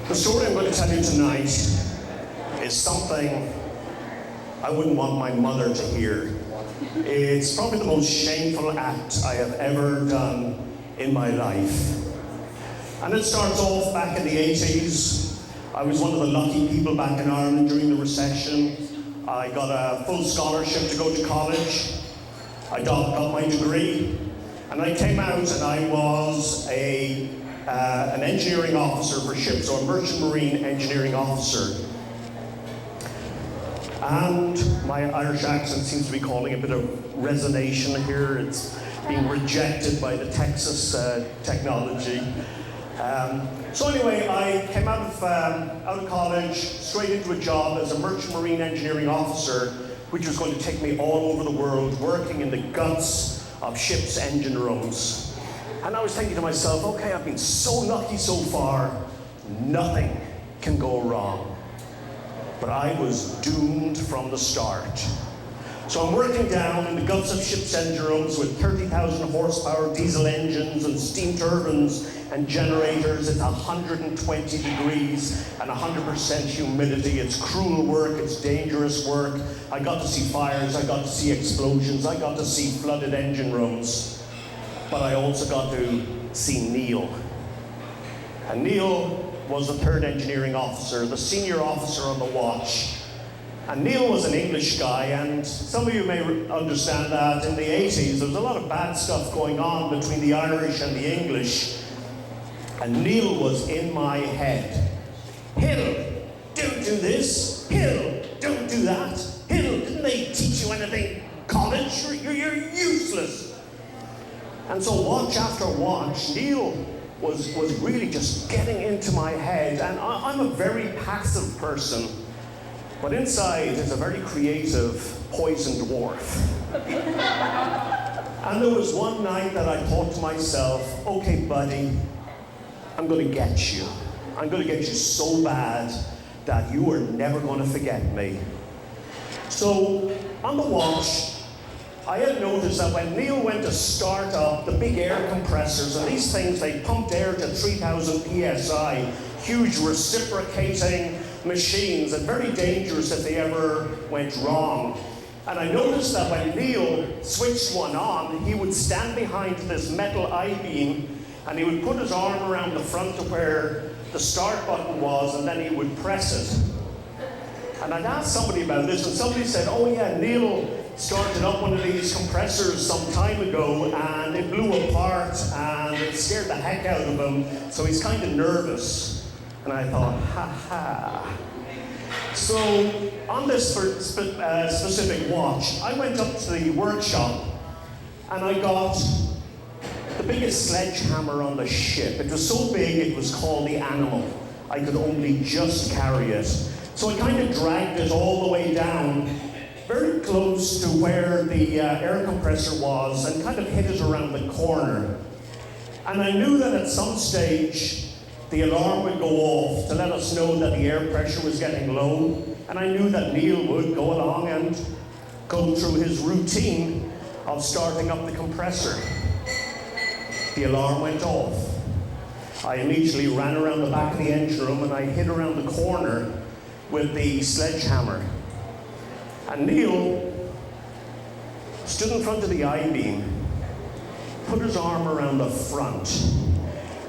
The story I'm going to tell you tonight is something I wouldn't want my mother to hear. It's probably the most shameful act I have ever done in my life. And it starts off back in the 80s. I was one of the lucky people back in Ireland during the recession. I got a full scholarship to go to college. I got my degree. And I came out and I was an engineering officer for ships, or a merchant marine engineering officer. And my Irish accent seems to be causing a bit of resonation here. It's being rejected by the Texas technology. So anyway, I came out of college, straight into a job as a merchant marine engineering officer, which was going to take me all over the world, working in the guts of ships' engine rooms. And I was thinking to myself, okay, I've been so lucky so far, nothing can go wrong. But I was doomed from the start. So I'm working down in the guts of ship's engine rooms with 30,000 horsepower diesel engines and steam turbines and generators. It's 120 degrees and 100% humidity. It's cruel work, it's dangerous work. I got to see fires, I got to see explosions, I got to see flooded engine rooms. But I also got to see Neil. And Neil was the third engineering officer, the senior officer on the watch. And Neil was an English guy, and some of you may understand that in the 80s, there was a lot of bad stuff going on between the Irish and the English. And Neil was in my head. Hill, don't do this. Hill, don't do that. Hill, didn't they teach you anything? College, you're useless. And so watch after watch, Neil was really just getting into my head. And I'm a very passive person, but inside is a very creative poison dwarf. And there was one night that I thought to myself, okay, buddy, I'm going to get you. I'm going to get you so bad that you are never going to forget me. So on the watch, I had noticed that when Neil went to start up the big air compressors, and these things, they pumped air to 3,000 psi, huge reciprocating machines, and very dangerous if they ever went wrong. And I noticed that when Neil switched one on, he would stand behind this metal I-beam, and he would put his arm around the front to where the start button was, and then he would press it. And I'd asked somebody about this, and somebody said, oh yeah, Neil started up one of these compressors some time ago, and it blew apart, and it scared the heck out of him, so he's kind of nervous. And I thought, ha. So on this specific watch, I went up to the workshop, and I got the biggest sledgehammer on the ship. It was so big, it was called the Animal. I could only just carry it. So I kind of dragged it all the way down, very close to where the air compressor was, and kind of hit it around the corner. And I knew that at some stage, the alarm would go off to let us know that the air pressure was getting low. And I knew that Neil would go along and go through his routine of starting up the compressor. The alarm went off. I immediately ran around the back of the engine room and I hit around the corner with the sledgehammer. And Neil stood in front of the I-beam, put his arm around the front,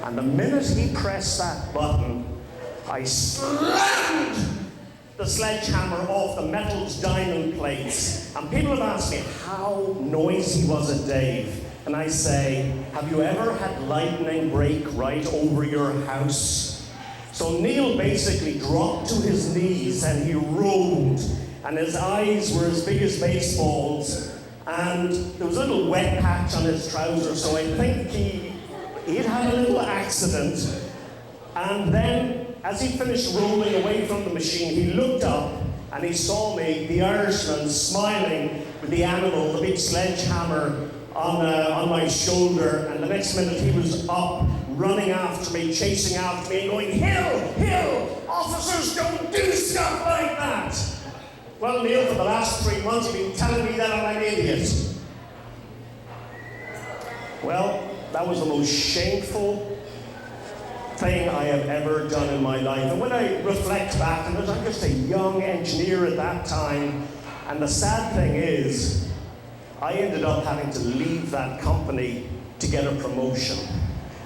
and the minute he pressed that button, I slammed the sledgehammer off the metal diamond plates. And people have asked me, how noisy was it, Dave? And I say, have you ever had lightning break right over your house? So Neil basically dropped to his knees and he rolled, and his eyes were as big as baseballs, and there was a little wet patch on his trousers, so I think he'd had a little accident. And then, as he finished rolling away from the machine, he looked up and he saw me, the Irishman, smiling with the Animal, the big sledgehammer, on my shoulder, and the next minute he was up, running after me, chasing after me, and going, Hill, officers don't do stuff like that. Well, Neil, for the last 3 months, you've been telling me that I'm an idiot. Well, that was the most shameful thing I have ever done in my life. And when I reflect back, and I'm just a young engineer at that time, and the sad thing is, I ended up having to leave that company to get a promotion.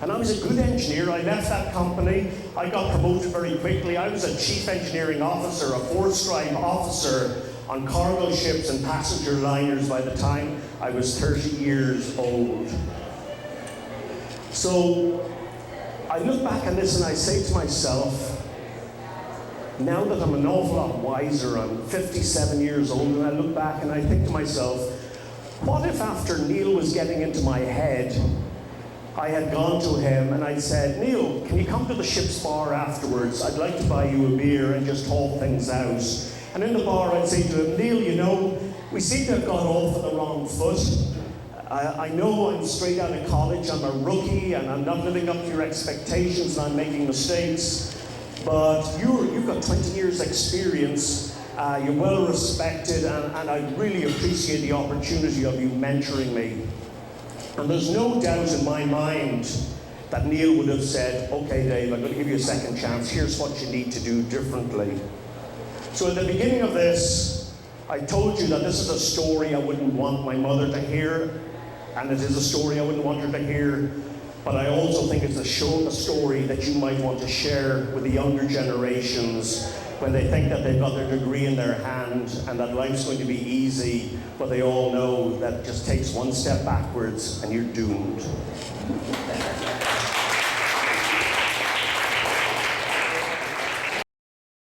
And I was a good engineer. I left that company. I got promoted very quickly. I was a chief engineering officer, a four-stripe officer on cargo ships and passenger liners by the time I was 30 years old. So I look back on this and I say to myself, now that I'm an awful lot wiser, I'm 57 years old, and I look back and I think to myself, what if after Neil was getting into my head, I had gone to him and I'd said, Neil, can you come to the ship's bar afterwards? I'd like to buy you a beer and just talk things out. And in the bar I'd say to him, Neil, you know, we seem to have got off on the wrong foot. I know I'm straight out of college, I'm a rookie, and I'm not living up to your expectations, and I'm making mistakes. But you've got 20 years experience, you're well respected, and I really appreciate the opportunity of you mentoring me. And there's no doubt in my mind that Neil would have said, okay Dave, I'm going to give you a second chance, here's what you need to do differently. So at the beginning of this, I told you that this is a story I wouldn't want my mother to hear, and it is a story I wouldn't want her to hear, but I also think it's a story that you might want to share with the younger generations when they think that they've got their degree in their hand and that life's going to be easy, but they all know that it just takes one step backwards and you're doomed.